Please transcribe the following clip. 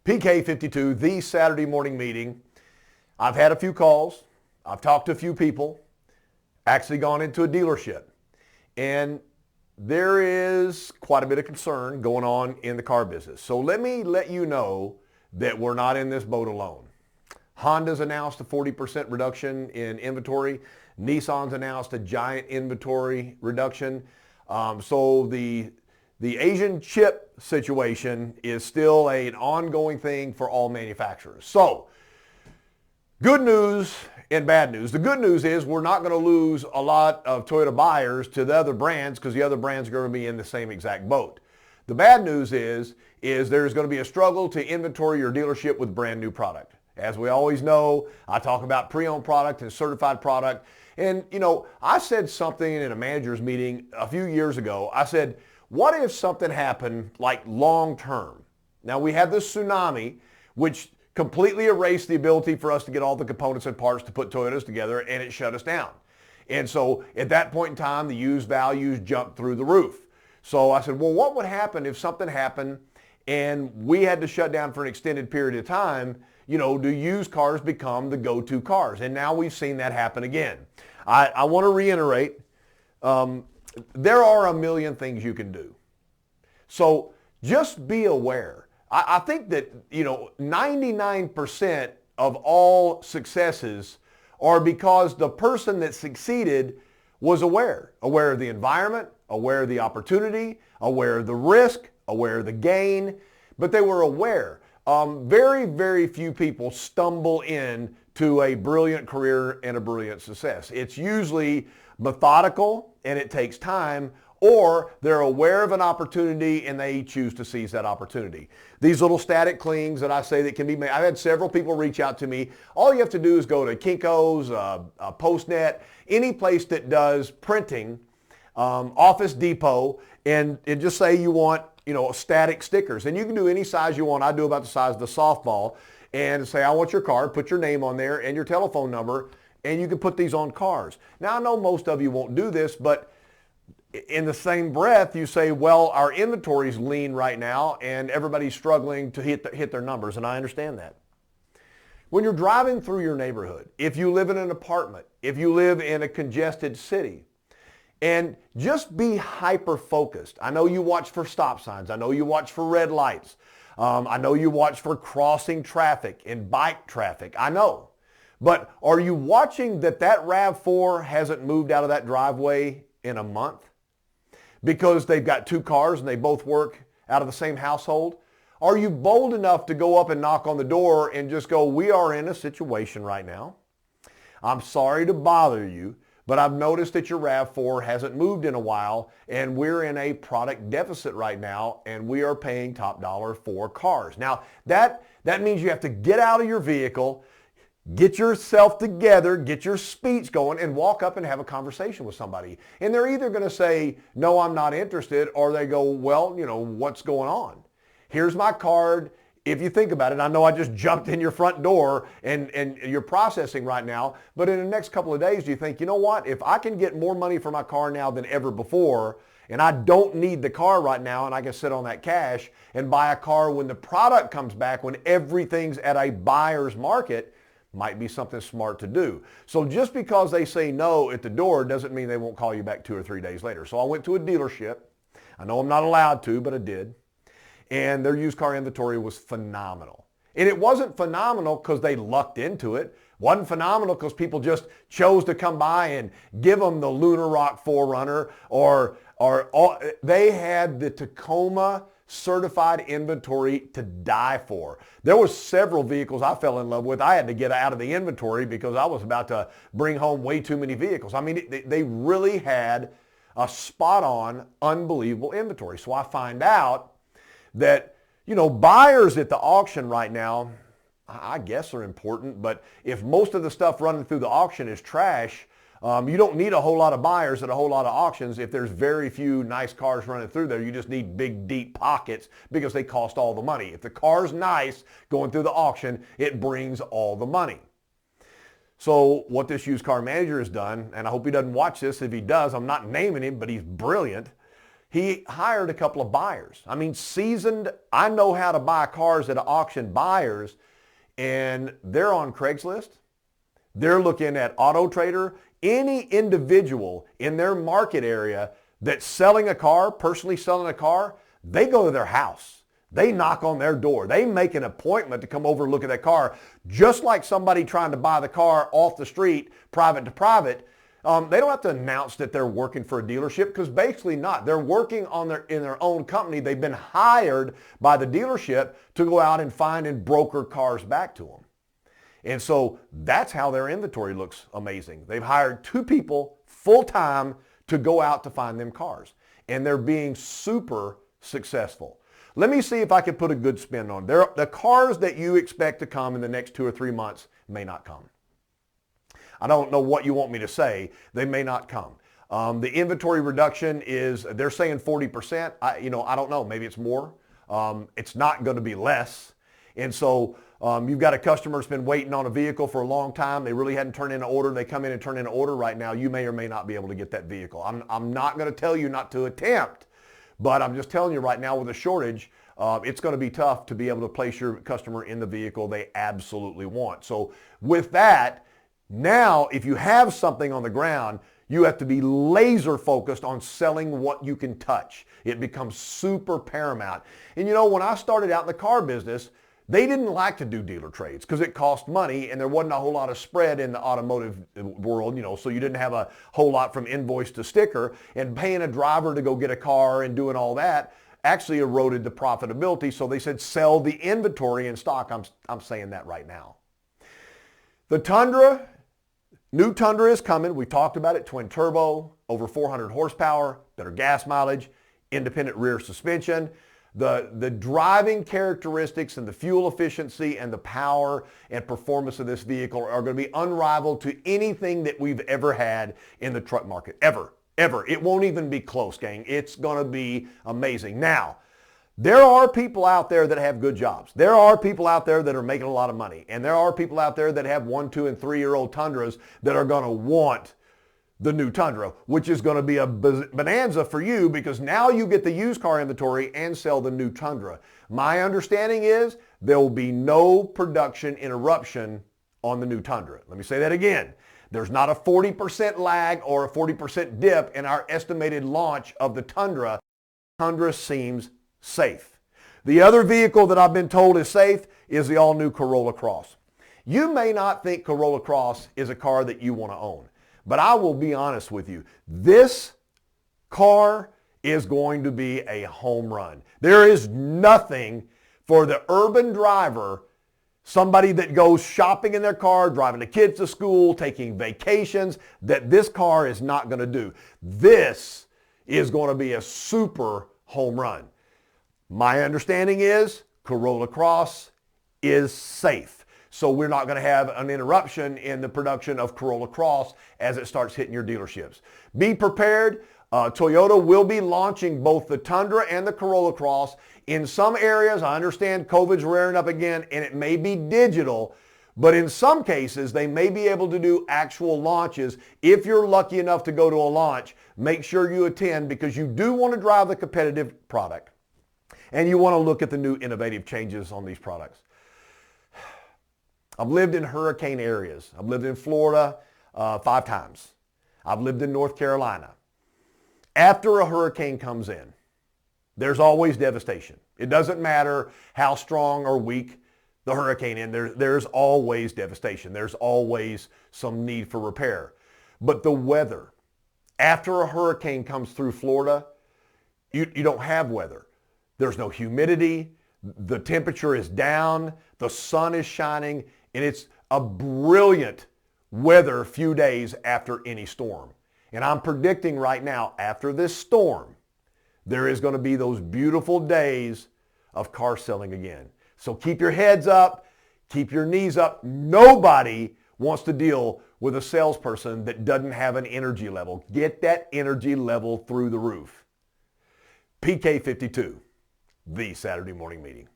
PK52, the Saturday morning meeting. I've had a few calls. I've talked to a few people, actually gone into a dealership. And there is quite a bit of concern going on in the car business. So let me let you know that we're not in this boat alone. Honda's announced a 40% reduction in inventory. Nissan's announced a giant inventory reduction. So the Asian chip situation is still an ongoing thing for all manufacturers. So good news and bad news. The good news is we're not going to lose a lot of Toyota buyers to the other brands because the other brands are going to be in the same exact boat. The bad news is there's going to be a struggle to inventory your dealership with brand new product. As we always know, I talk about pre-owned product and certified product. And, I said something in a manager's meeting a few years ago. I said, what if something happened like long term? Now, we had this tsunami, which completely erased the ability for us to get all the components and parts to put Toyotas together, and it shut us down. And so at that point in time, the used values jumped through the roof. So I said, well, what would happen if something happened and we had to shut down for an extended period of time? Do used cars become the go-to cars? And now we've seen that happen again. I want to reiterate, there are a million things you can do. So just be aware. I think that, 99% of all successes are because the person that succeeded was aware of the environment, aware of the opportunity, aware of the risk, aware of the gain, but they were aware. Very, very few people stumble into a brilliant career and a brilliant success. It's usually methodical and it takes time, or they're aware of an opportunity and they choose to seize that opportunity. These little static clings that I say that can be made, I've had several people reach out to me. All you have to do is go to Kinko's, Postnet, any place that does printing, Office Depot, and just say you want static stickers. And you can do any size you want. I do about the size of the softball. And say, I want your card, put your name on there and your telephone number, and you can put these on cars. Now, I know most of you won't do this, but in the same breath, you say, well, our inventory is lean right now, and everybody's struggling to hit their numbers, and I understand that. When you're driving through your neighborhood, if you live in an apartment, if you live in a congested city, and just be hyper-focused. I know you watch for stop signs. I know you watch for red lights. I know you watch for crossing traffic and bike traffic. I know. But are you watching that RAV4 hasn't moved out of that driveway in a month? Because they've got two cars and they both work out of the same household? Are you bold enough to go up and knock on the door and just go, we are in a situation right now. I'm sorry to bother you, but I've noticed that your RAV4 hasn't moved in a while, and we're in a product deficit right now, and we are paying top dollar for cars. Now, that means you have to get out of your vehicle, get yourself together, get your speech going, and walk up and have a conversation with somebody. And they're either going to say, no, I'm not interested, or they go, well, what's going on? Here's my card. If you think about it, I know I just jumped in your front door and you're processing right now, but in the next couple of days, do you think, you know what? If I can get more money for my car now than ever before, and I don't need the car right now, and I can sit on that cash and buy a car when the product comes back, when everything's at a buyer's market, might be something smart to do. So just because they say no at the door doesn't mean they won't call you back 2 or 3 days later. So I went to a dealership. I know I'm not allowed to, but I did. And their used car inventory was phenomenal. And it wasn't phenomenal because they lucked into it. It wasn't phenomenal because people just chose to come by and give them the Lunar Rock 4Runner or they had the Tacoma certified inventory to die for. There were several vehicles I fell in love with. I had to get out of the inventory because I was about to bring home way too many vehicles. I mean, they really had a spot-on, unbelievable inventory. So I find out that, buyers at the auction right now, I guess are important, but if most of the stuff running through the auction is trash, you don't need a whole lot of buyers at a whole lot of auctions. If there's very few nice cars running through there, you just need big, deep pockets because they cost all the money. If the car's nice going through the auction, it brings all the money. So what this used car manager has done, and I hope he doesn't watch this. If he does, I'm not naming him, but he's brilliant. he hired a couple of buyers. I mean, seasoned, I know how to buy cars at auction buyers, and they're on Craigslist. They're looking at Auto Trader. Any individual in their market area that's selling a car, personally selling a car, they go to their house. They knock on their door. They make an appointment to come over and look at that car, just like somebody trying to buy the car off the street, private to private. They don't have to announce that they're working for a dealership, because basically not. They're working in their own company. They've been hired by the dealership to go out and find and broker cars back to them. And so that's how their inventory looks amazing. They've hired 2 people full-time to go out to find them cars. And they're being super successful. Let me see if I can put a good spin on it. The cars that you expect to come in the next 2 or 3 months may not come. I don't know what you want me to say. They may not come. The inventory reduction is, they're saying 40%. I don't know. Maybe it's more. It's not going to be less. And so you've got a customer that's been waiting on a vehicle for a long time. They really hadn't turned in an order. They come in and turn in an order right now. You may or may not be able to get that vehicle. I'm not going to tell you not to attempt, but I'm just telling you right now, with a shortage, it's going to be tough to be able to place your customer in the vehicle they absolutely want. So with that, now if you have something on the ground, you have to be laser focused on selling what you can touch. It becomes super paramount. And when I started out in the car business, they didn't like to do dealer trades because it cost money and there wasn't a whole lot of spread in the automotive world, so you didn't have a whole lot from invoice to sticker, and paying a driver to go get a car and doing all that actually eroded the profitability. So they said, sell the inventory in stock. I'm saying that right now. The Tundra, new Tundra is coming. We talked about it, twin turbo, over 400 horsepower, better gas mileage, independent rear suspension. The driving characteristics and the fuel efficiency and the power and performance of this vehicle are going to be unrivaled to anything that we've ever had in the truck market, ever. It won't even be close, gang. It's going to be amazing. Now, there are people out there that have good jobs. There are people out there that are making a lot of money. And there are people out there that have 1, 2, and 3-year-old Tundras that are going to want the new Tundra, which is going to be a bonanza for you, because now you get the used car inventory and sell the new Tundra. My understanding is there will be no production interruption on the new Tundra. Let me say that again. There's not a 40% lag or a 40% dip in our estimated launch of the Tundra. Tundra seems safe. The other vehicle that I've been told is safe is the all-new Corolla Cross. You may not think Corolla Cross is a car that you want to own. But I will be honest with you, this car is going to be a home run. There is nothing for the urban driver, somebody that goes shopping in their car, driving the kids to school, taking vacations, that this car is not going to do. This is going to be a super home run. My understanding is Corolla Cross is safe. So we're not going to have an interruption in the production of Corolla Cross as it starts hitting your dealerships. Be prepared. Toyota will be launching both the Tundra and the Corolla Cross. In some areas, I understand COVID's rearing up again, and it may be digital, but in some cases, they may be able to do actual launches. If you're lucky enough to go to a launch, make sure you attend, because you do want to drive the competitive product, and you want to look at the new innovative changes on these products. I've lived in hurricane areas. I've lived in Florida 5 times. I've lived in North Carolina. After a hurricane comes in, there's always devastation. It doesn't matter how strong or weak the hurricane is. There's always devastation. There's always some need for repair. But the weather, after a hurricane comes through Florida, you don't have weather. There's no humidity. The temperature is down. The sun is shining. And it's a brilliant weather few days after any storm. And I'm predicting right now, after this storm, there is going to be those beautiful days of car selling again. So keep your heads up, keep your knees up. Nobody wants to deal with a salesperson that doesn't have an energy level. Get that energy level through the roof. PK52, the Saturday Morning Meeting.